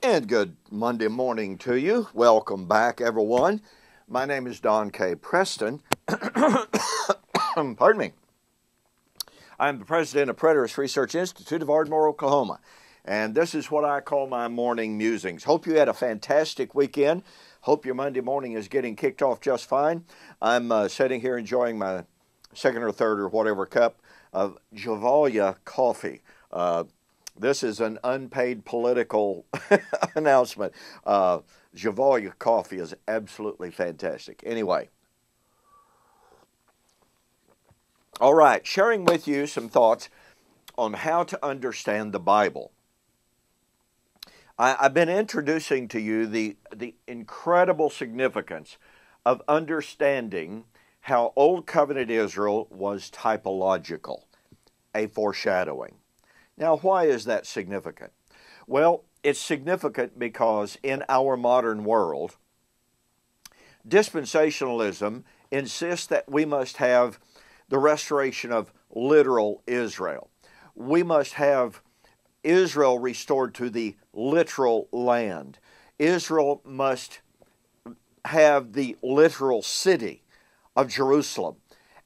And good Monday morning to you. Welcome back, everyone. My name is Don K. Preston. Pardon me. I'm the president of Preterist Research Institute of Ardmore, Oklahoma. And this is what I call my morning musings. Hope you had a fantastic weekend. Hope your Monday morning is getting kicked off just fine. I'm sitting here enjoying my second or third or whatever cup of Javalia coffee. This is an unpaid political announcement. Javalia coffee is absolutely fantastic. Anyway. All right, sharing with you some thoughts on how to understand the Bible. I've been introducing to you the incredible significance of understanding how Old Covenant Israel was typological, a foreshadowing. Now, why is that significant? Well, it's significant because in our modern world, dispensationalism insists that we must have the restoration of literal Israel. We must have Israel restored to the literal land. Israel must have the literal city of Jerusalem,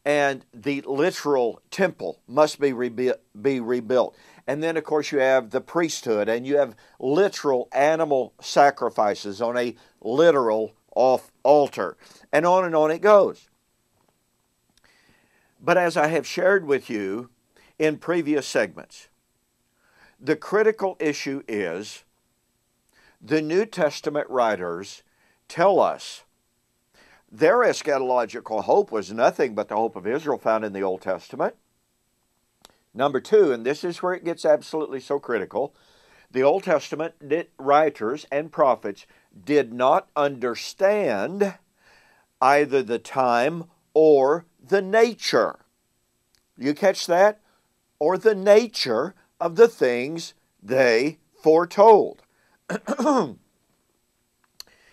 and the literal temple must be rebuilt. And then, of course, you have the priesthood, and you have literal animal sacrifices on a literal altar, and on it goes. But as I have shared with you in previous segments, the critical issue is the New Testament writers tell us their eschatological hope was nothing but the hope of Israel found in the Old Testament. Number two, and this is where it gets absolutely so critical, the Old Testament writers and prophets did not understand either the time or the nature. You catch that? Or the nature of the things they foretold.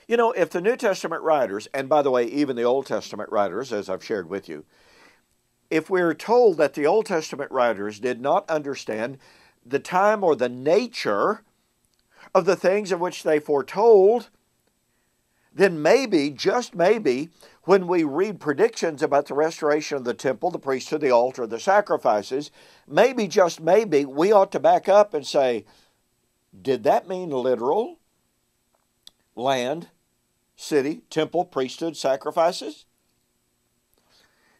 You know, if the New Testament writers, and by the way, even the Old Testament writers, as I've shared with you, if we're told that the Old Testament writers did not understand the time or the nature of the things of which they foretold, then maybe, just maybe, when we read predictions about the restoration of the temple, the priesthood, the altar, the sacrifices, maybe, just maybe, we ought to back up and say, did that mean literal land, city, temple, priesthood, sacrifices?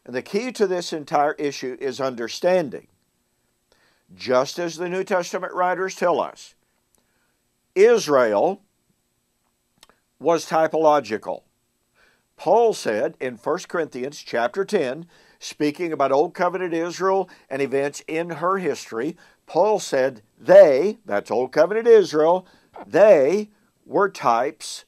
And the key to this entire issue is understanding. Just as the New Testament writers tell us, Israel was typological. Paul said in 1 Corinthians chapter 10, speaking about Old Covenant Israel and events in her history, Paul said they, that's Old Covenant Israel, they were types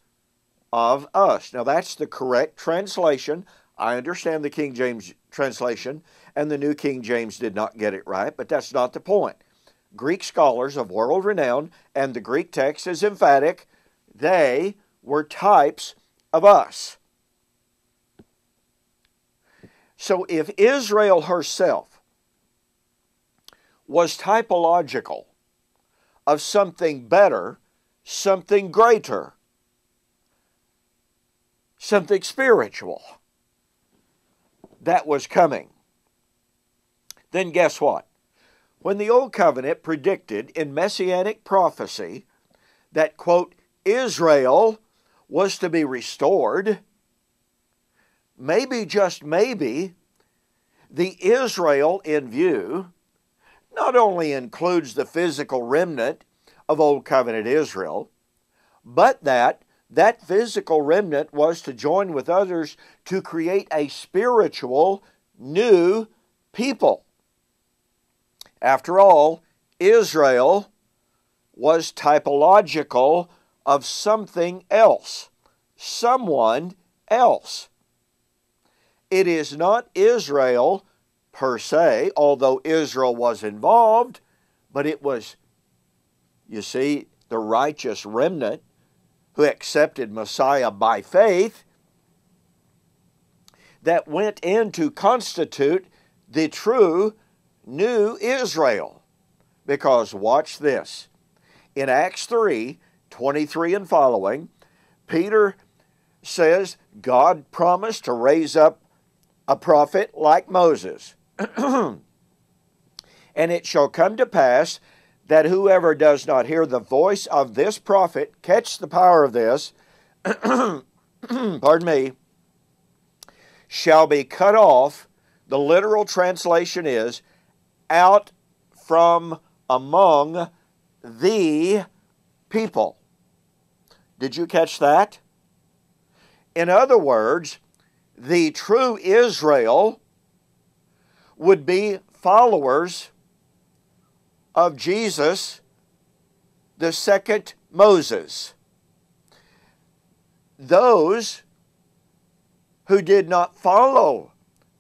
of us. Now that's the correct translation. I understand the King James translation, and the New King James did not get it right, but that's not the point. Greek scholars of world renown, and the Greek text is emphatic, they were types of us. So if Israel herself was typological of something better, something greater, something spiritual that was coming, then guess what? When the Old Covenant predicted in Messianic prophecy that, quote, Israel was to be restored, maybe, just maybe, the Israel in view not only includes the physical remnant of Old Covenant Israel, but that physical remnant was to join with others to create a spiritual new people. After all, Israel was typological of something else, someone else. It is not Israel per se, although Israel was involved, but it was, you see, the righteous remnant who accepted Messiah by faith that went in to constitute the true new Israel. Because watch this. In Acts 3, 23 and following, Peter says God promised to raise up a prophet like Moses. And it shall come to pass that whoever does not hear the voice of this prophet, catch the power of this, pardon me, shall be cut off. The literal translation is, out from among the people. Did you catch that? In other words, the true Israel would be followers of Jesus, the second Moses. Those who did not follow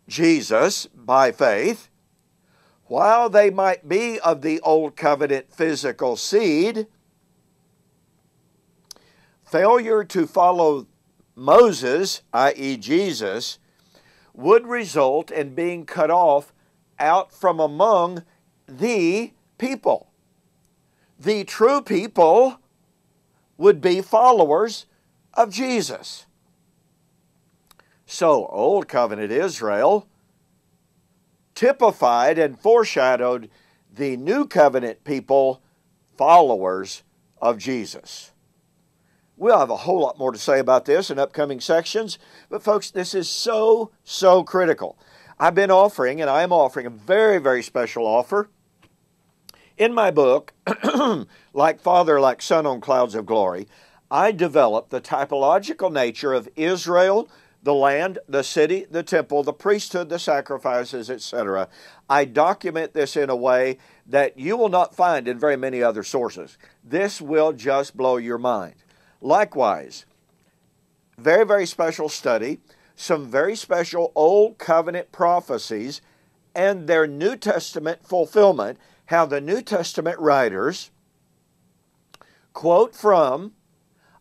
Jesus by faith, while they might be of the old covenant physical seed, failure to follow Moses, i.e. Jesus, would result in being cut off out from among the people. The true people would be followers of Jesus. So, Old Covenant Israel typified and foreshadowed the New Covenant people, followers of Jesus. We'll have a whole lot more to say about this in upcoming sections, but folks, this is so critical. I've been offering, and I am offering a very, very special offer. In my book, Like Father, Like Son on Clouds of Glory, I developed the typological nature of Israel, the land, the city, the temple, the priesthood, the sacrifices, etc. I document this in a way that you will not find in very many other sources. This will just blow your mind. Likewise, very, very special study, some very special Old Covenant prophecies and their New Testament fulfillment, how the New Testament writers quote from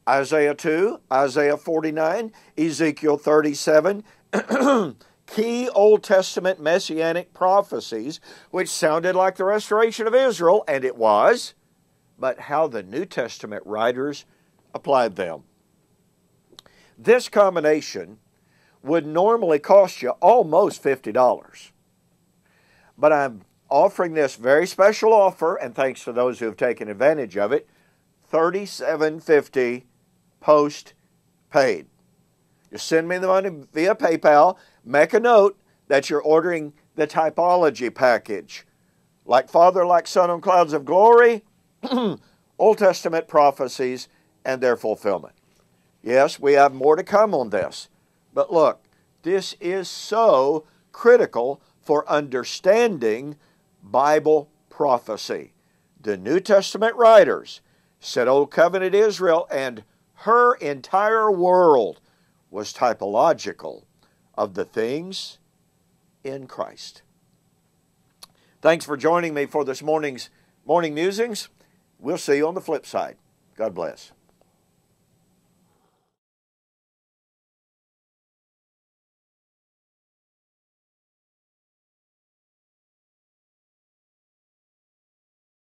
Isaiah 2, Isaiah 49, Ezekiel 37, key Old Testament messianic prophecies, which sounded like the restoration of Israel, and it was, but how the New Testament writers applied them. This combination would normally cost you almost $50. But I'm offering this very special offer, and thanks to those who have taken advantage of it, $37.50 post-paid. Just send me the money via PayPal. Make a note that you're ordering the typology package. Like Father, Like Son on Clouds of Glory, Old Testament prophecies, and their fulfillment. Yes, we have more to come on this. But look, this is so critical for understanding Bible prophecy. The New Testament writers said Old Covenant Israel and her entire world was typological of the things in Christ. Thanks for joining me for this morning's Morning Musings. We'll see you on the flip side. God bless.